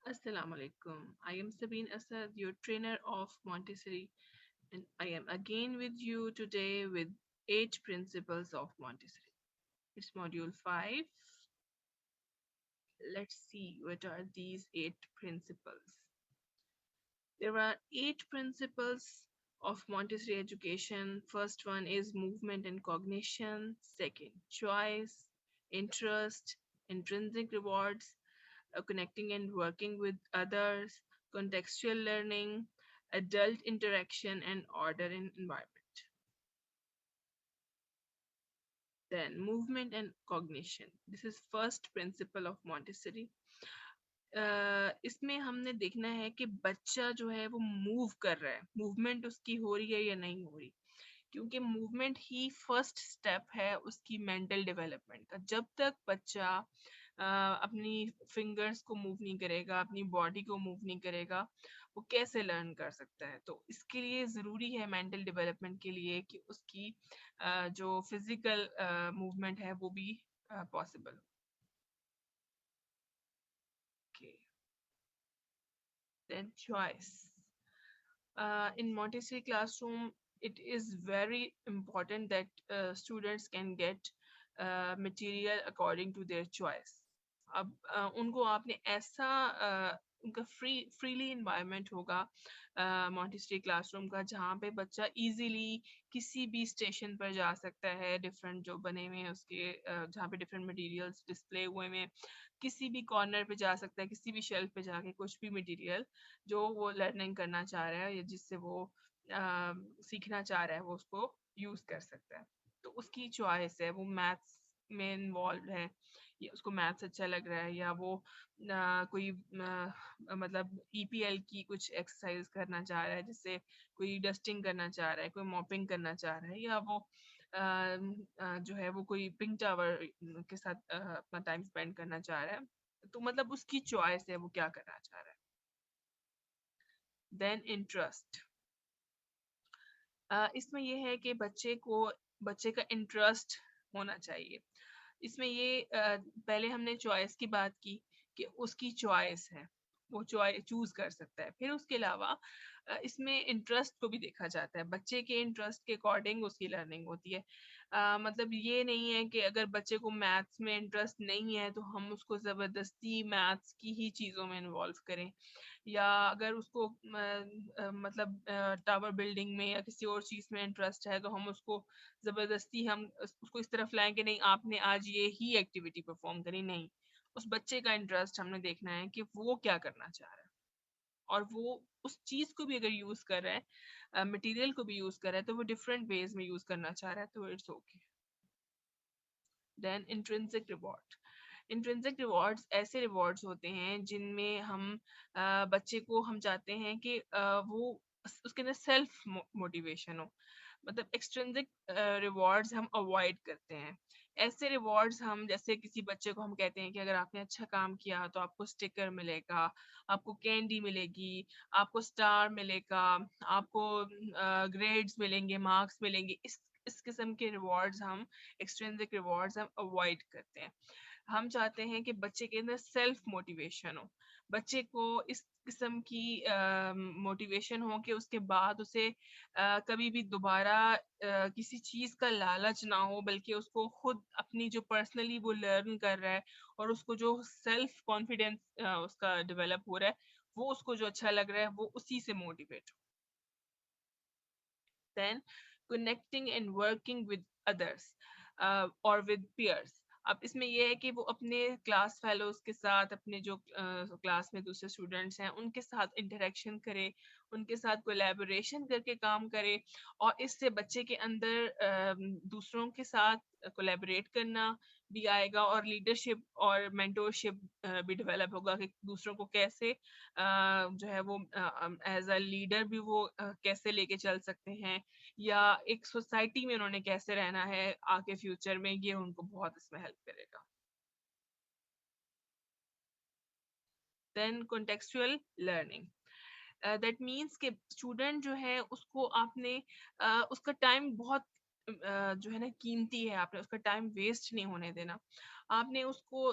Assalamu alaikum. I am Sabine Asad, your trainer of Montessori, and I am again with you today with 8 principles of Montessori. It's module 5. Let's see what are these 8 principles. There are 8 principles of Montessori education. First one is movement and cognition. Second, choice, interest, intrinsic rewards, connecting and working with others, contextual learning, adult interaction, and order in environment. Then movement and cognition. This is first principle of Montessori. इसमें हमने देखना है कि बच्चा जो है वो move कर रहा है, मूवमेंट उसकी हो रही है या नहीं हो रही, क्योंकि मूवमेंट ही फर्स्ट स्टेप है उसकी मेंटल डेवलपमेंट का। जब तक बच्चा अपनी फिंगर्स को मूव नहीं करेगा, अपनी बॉडी को मूव नहीं करेगा, वो कैसे लर्न कर सकता है? तो इसके लिए ज़रूरी है मेंटल डेवलपमेंट के लिए कि उसकी जो फिजिकल मूवमेंट है वो भी पॉसिबल हो। Okay. Then choice. In Montessori classroom, it is very important that students can get material according to their choice. अब उनको आपने ऐसा उनका फ्रीली इन्वायरमेंट होगा मॉन्टेसरी क्लासरूम का, जहाँ पे बच्चा इजीली किसी भी स्टेशन पर जा सकता है, डिफरेंट जो बने हुए हैं उसके जहाँ पे डिफरेंट मटेरियल्स डिस्प्ले हुए हैं, किसी भी कॉर्नर पे जा सकता है, किसी भी शेल्फ पे जाके कुछ भी मटेरियल जो वो लर्निंग करना चाह रहा है या जिससे वो सीखना चाह रहा है वो उसको यूज कर सकता है। तो उसकी चॉइस है, वो मैथ्स में इन्वॉल्व है या उसको मैथ्स अच्छा लग रहा है, या वो कोई मतलब ईपीएल की कुछ एक्सरसाइज करना चाह रहा है, जिससे कोई डस्टिंग करना चाह रहा है, कोई मॉपिंग करना चाह रहा है, या वो जो है वो कोई पिंक टावर के साथ अपना टाइम स्पेंड करना चाह रहा है। तो मतलब उसकी चॉइस है वो क्या करना चाह रहा है। Then interest. इसमें ये है कि बच्चे का इंटरेस्ट होना चाहिए। इसमें ये पहले हमने चॉइस की बात की कि उसकी चॉइस है, वो चॉइस चूज कर सकता है। फिर उसके अलावा इसमें इंटरेस्ट को भी देखा जाता है, बच्चे के इंटरेस्ट के अकॉर्डिंग उसकी लर्निंग होती है। मतलब ये नहीं है कि अगर बच्चे को मैथ्स में इंटरेस्ट नहीं है तो हम उसको जबरदस्ती मैथ्स की ही चीजों में इन्वॉल्व करें, या अगर उसको मतलब टावर बिल्डिंग में या किसी और चीज में इंटरेस्ट है तो हम उसको जबरदस्ती हम उसको इस तरफ लाएं कि नहीं आपने आज ये ही एक्टिविटी परफॉर्म करी। नहीं, उस बच्चे का इंटरेस्ट हमने देखना है कि वो क्या करना चाह रहा है, और वो उस चीज को भी अगर यूज कर रहा है, मटेरियल को भी यूज कर रहा है, तो वो डिफरेंट वेज में यूज करना चाह रहा है, तो it's okay. Then intrinsic reward. Intrinsic rewards ऐसे रिवॉर्ड्स होते हैं जिनमें हम बच्चे को हम चाहते हैं कि वो उसके अंदर सेल्फ मोटिवेशन हो। मतलब एक्सट्रिंसिक रिवॉर्ड्स हम अवॉइड करते हैं। ऐसे रिवॉर्ड्स हम, जैसे किसी बच्चे को हम कहते हैं कि अगर आपने अच्छा काम किया तो आपको स्टिकर मिलेगा, आपको कैंडी मिलेगी, आपको स्टार मिलेगा, आपको ग्रेड्स मिलेंगे, मार्क्स मिलेंगे। इस किस्म के रिवॉर्ड्स हम, एक्सट्रिंसिक रिवॉर्ड्स हम अवॉइड करते हैं। हम चाहते हैं कि बच्चे के अंदर सेल्फ मोटिवेशन हो, बच्चे को इस किस्म की मोटिवेशन हो कि उसके बाद उसे कभी भी दोबारा किसी चीज का लालच ना हो, बल्कि उसको खुद अपनी जो पर्सनली वो लर्न कर रहा है और उसको जो सेल्फ कॉन्फिडेंस उसका डेवलप हो रहा है, वो उसको जो अच्छा लग रहा है वो उसी से मोटिवेट हो। Then connecting and working with others or with peers. अब इसमें ये है कि वो अपने क्लास फेलोज के साथ, अपने जो क्लास में दूसरे स्टूडेंट्स हैं उनके साथ इंटरेक्शन करे, उनके साथ कोलैबोरेशन करके काम करे, और इससे बच्चे के अंदर दूसरों के साथ कोलैबोरेट करना भी आएगा, और लीडरशिप और मेंटोरशिप भी डेवलप होगा कि दूसरों को कैसे जो है वो एज अ लीडर भी वो कैसे लेके चल सकते हैं, या एक सोसाइटी में उन्होंने कैसे रहना है आगे फ्यूचर में, ये उनको बहुत इसमें हेल्प करेगा। Then contextual learning. That means कि स्टूडेंट जो है उसको आपने उसका टाइम बहुत जो है ना कीमती है, आपने उसका टाइम वेस्ट नहीं होने देना। आपने उसको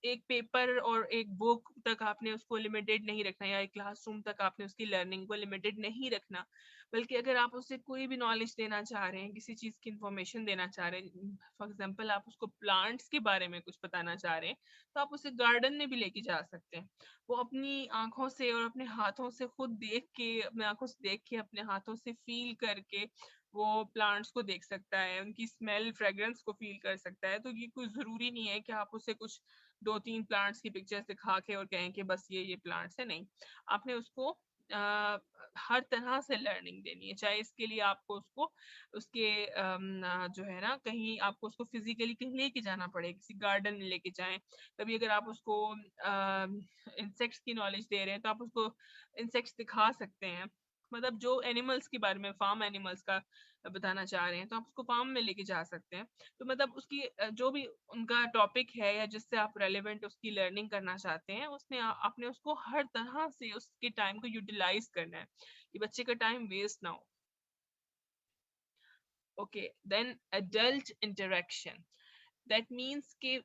एक पेपर और एक बुक तक आपने उसको लिमिटेड नहीं रखना, या एक क्लासरूम तक आपने उसकी लर्निंग को लिमिटेड नहीं रखना। बल्कि अगर आप उससे कोई भी नॉलेज देना चाह रहे हैं, किसी चीज़ की इन्फॉर्मेशन देना चाह रहे हैं, फॉर एग्ज़ाम्पल आप उसको प्लांट्स के बारे में कुछ बताना चाह रहे हैं, तो आप उसे गार्डन में भी लेके जा सकते हैं। वो अपनी आँखों से और अपने हाथों से खुद देख के, अपने आँखों से देख के, अपने हाथों से फ़ील करके वो प्लांट्स को देख सकता है, उनकी स्मेल, फ्रेग्रेंस को फ़ील कर सकता है। तो ये कोई ज़रूरी नहीं है कि आप उसे कुछ 2-3 प्लांट्स की पिक्चर्स दिखा के और कहें कि बस ये प्लांट्स हैं, नहीं। आपने उसको हर तरह से लर्निंग देनी है, चाहे इसके लिए आपको उसको उसके जो है ना कहीं आपको उसको फिज़िकली कहीं लेके जाना पड़े, किसी गार्डन में लेके जाएँ। कभी अगर आप उसको इंसेक्ट्स की नॉलेज दे रहे हैं, तो आप उसको इंसेक्ट्स दिखा सकते हैं। मतलब जो एनिमल्स के बारे में, फार्म एनिमल्स का बताना चाह रहे हैं, तो आप उसको फार्म में लेके जा सकते हैं। तो मतलब उसकी जो भी उनका टॉपिक है या जिससे आप रेलेवेंट उसकी लर्निंग करना चाहते हैं, उसमें आपने उसको हर तरह से उसके टाइम को यूटिलाइज़ करना है, कि बच्चे का टाइम वेस्ट ना हो। Okay, then adult interaction, that means कि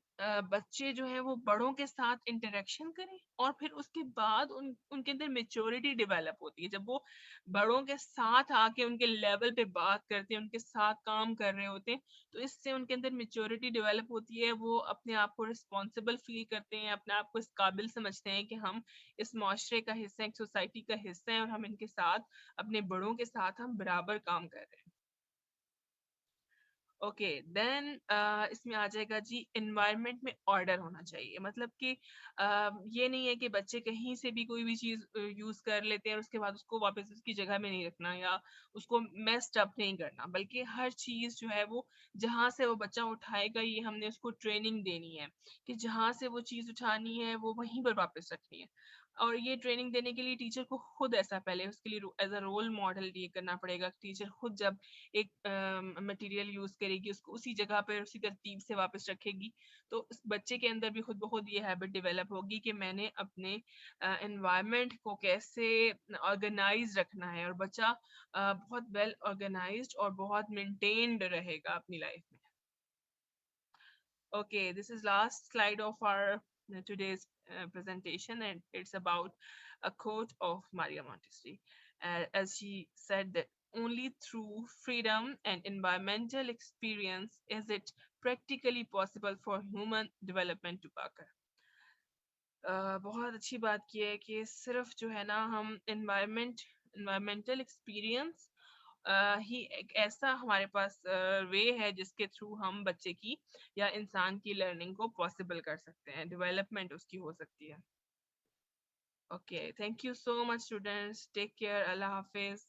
बच्चे जो हैं वो बड़ों के साथ इंटरेक्शन करें, और फिर उसके बाद उनके अंदर मेच्योरिटी डेवलप होती है। जब वो बड़ों के साथ आके उनके लेवल पे बात करते हैं, उनके साथ काम कर रहे होते हैं, तो इससे उनके अंदर मेच्योरिटी डेवलप होती है। वो अपने आप को रिस्पॉन्सिबल फील करते हैं, अपने आप को इस काबिल समझते हैं कि हम इस माशरे का हिस्सा हैं, एक सोसाइटी का हिस्सा हैं, और हम इनके साथ, अपने बड़ों के साथ हम बराबर काम कर रहे हैं। ओके, देन इसमें आ जाएगा जी, एनवायरनमेंट में ऑर्डर होना चाहिए। मतलब कि ये नहीं है कि बच्चे कहीं से भी कोई भी चीज़ यूज़ कर लेते हैं और उसके बाद उसको वापस उसकी जगह में नहीं रखना, या उसको मेस्ड अप नहीं करना, बल्कि हर चीज़ जो है वो जहाँ से वो बच्चा उठाएगा, ये हमने उसको ट्रेनिंग देनी है कि जहाँ से वो चीज़ उठानी है वो वहीं पर वापस रखनी है। और ये ट्रेनिंग देने के लिए टीचर को खुद ऐसा पहले उसके लिए एज अ रोल मॉडल ये करना पड़ेगा। टीचर खुद जब एक मटेरियल यूज़ करेगी, उसको उसी जगह पे उसी तरतीब से वापस रखेगी, तो उस बच्चे के अंदर भी खुद ब खुद ये हैबिट डेवलप होगी कि मैंने अपने एनवायरनमेंट को कैसे ऑर्गेनाइज़ रखना है, और बच्चा बहुत वेल ऑर्गेनाइज़्ड और बहुत मेंटेन्ड रहेगा अपनी लाइफ में। Okay, this is last slide of our today's presentation, and it's about a quote of Maria Montessori, as she said that only through freedom and environmental experience is it practically possible for human development to occur. बहुत अच्छी बात की है कि सिर्फ जो है ना हम एनवायरमेंटल एक्सपीरियंस ही एक ऐसा हमारे पास वे है जिसके थ्रू हम बच्चे की या इंसान की लर्निंग को पॉसिबल कर सकते हैं, डेवलपमेंट उसकी हो सकती है। Okay, thank you so much students, take care, अल्लाह हाफिज।